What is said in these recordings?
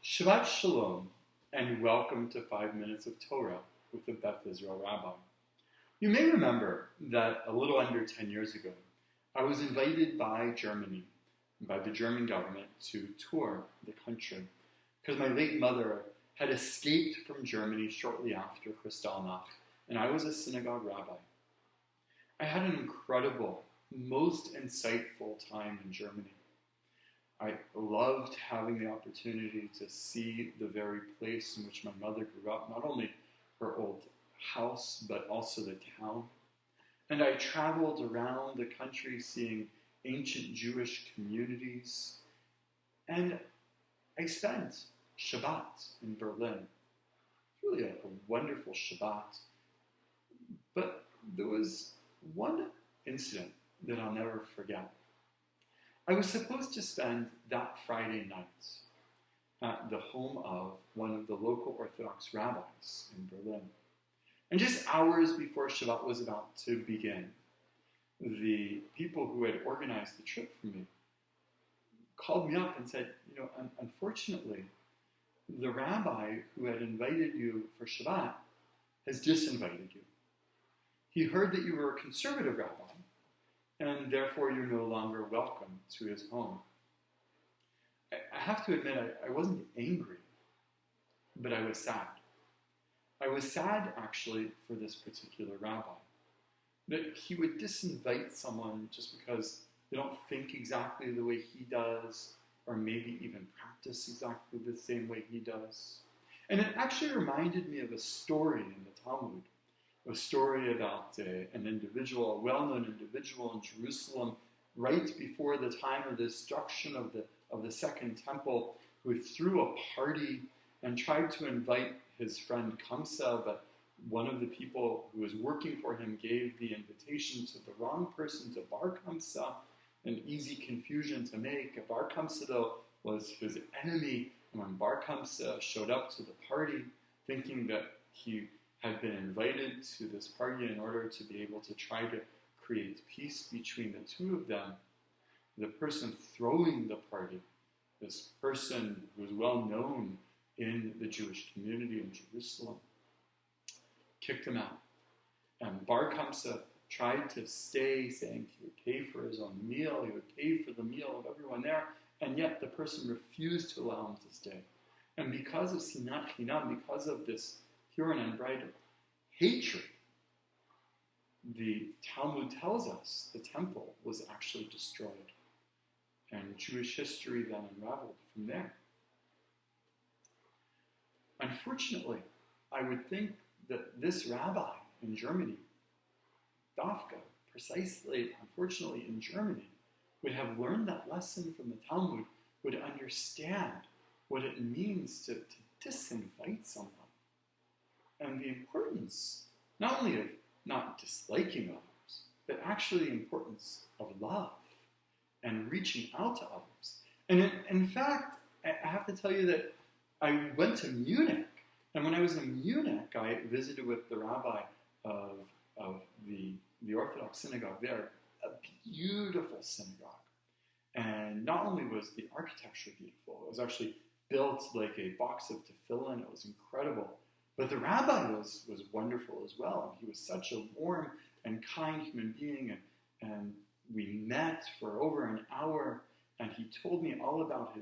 Shabbat Shalom, and welcome to 5 Minutes of Torah with the Beth Israel Rabbi. You may remember that a little under 10 years ago, I was invited by Germany, by the German government, to tour the country because my late mother had escaped from Germany shortly after Kristallnacht, and I was a synagogue rabbi. I had an incredible, most insightful time in Germany. I loved having the opportunity to see the very place in which my mother grew up, not only her old house, but also the town. And I traveled around the country seeing ancient Jewish communities. And I spent Shabbat in Berlin. Really a wonderful Shabbat. But there was one incident that I'll never forget. I was supposed to spend that Friday night at the home of one of the local Orthodox rabbis in Berlin. And just hours before Shabbat was about to begin, the people who had organized the trip for me called me up and said, unfortunately, the rabbi who had invited you for Shabbat has disinvited you. He heard that you were a conservative rabbi, and therefore you're no longer welcome to his home. I have to admit, I wasn't angry, but I was sad. I was sad, actually, for this particular rabbi, that he would disinvite someone just because they don't think exactly the way he does, or maybe even practice exactly the same way he does. And it actually reminded me of a story in the Talmud, a story about an individual, a well-known individual in Jerusalem, right before the time of the destruction of the Second Temple, who threw a party and tried to invite his friend Kamsa, but one of the people who was working for him gave the invitation to the wrong person, to Bar Kamsa, an easy confusion to make. Bar Kamsa, though, was his enemy, and when Bar Kamsa showed up to the party, thinking that he had been invited to this party in order to be able to try to create peace between the two of them, the person throwing the party, this person who was well known in the Jewish community in Jerusalem, kicked him out. And Bar Kamsa tried to stay, saying he would pay for his own meal, he would pay for the meal of everyone there, and yet the person refused to allow him to stay. And because of Sinat Chinam, because of this pure and unbridled hatred, the Talmud tells us the temple was actually destroyed. And Jewish history then unraveled from there. Unfortunately, I would think that this rabbi in Germany, Dafka, precisely, unfortunately, in Germany, would have learned that lesson from the Talmud, would understand what it means to disinvite someone. And the importance, not only of not disliking others, but actually the importance of love and reaching out to others. And in fact, I have to tell you that I went to Munich, and when I was in Munich, I visited with the rabbi of the Orthodox synagogue there, a beautiful synagogue. And not only was the architecture beautiful, it was actually built like a box of tefillin, it was incredible. But the rabbi was wonderful as well. He was such a warm and kind human being, and we met for over an hour, and he told me all about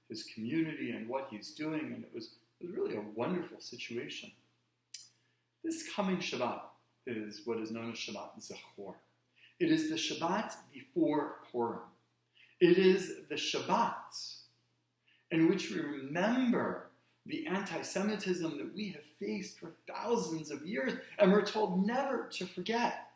his community and what he's doing, and it was really a wonderful situation. This coming Shabbat is what is known as Shabbat Zachor. It is the Shabbat before Purim. It is the Shabbat in which we remember the anti-Semitism that we have faced for thousands of years, and we're told never to forget.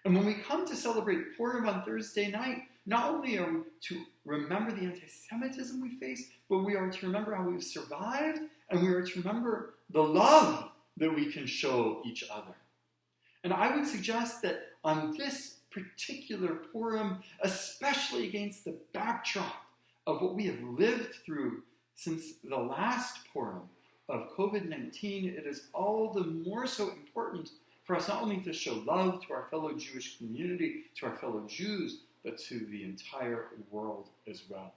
And when we come to celebrate Purim on Thursday night, not only are we to remember the anti-Semitism we face, but we are to remember how we've survived, and we are to remember the love that we can show each other. And I would suggest that on this particular Purim, especially against the backdrop of what we have lived through since the last Purim of COVID-19, it is all the more so important for us not only to show love to our fellow Jewish community, to our fellow Jews, but to the entire world as well.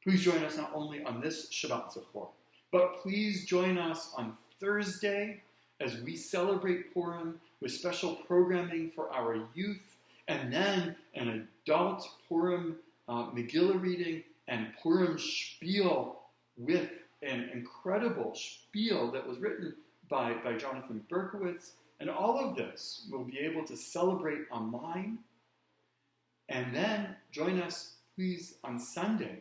Please join us not only on this Shabbat Zachor, but please join us on Thursday as we celebrate Purim with special programming for our youth, and then an adult Purim Megillah reading and Purim spiel with an incredible spiel that was written by Jonathan Berkowitz. And all of this we'll be able to celebrate online. And then join us, please, on Sunday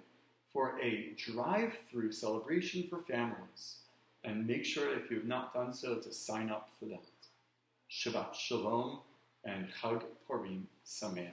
for a drive-through celebration for families. And make sure, if you have not done so, to sign up for that. Shabbat Shalom and Chag Purim Sameach.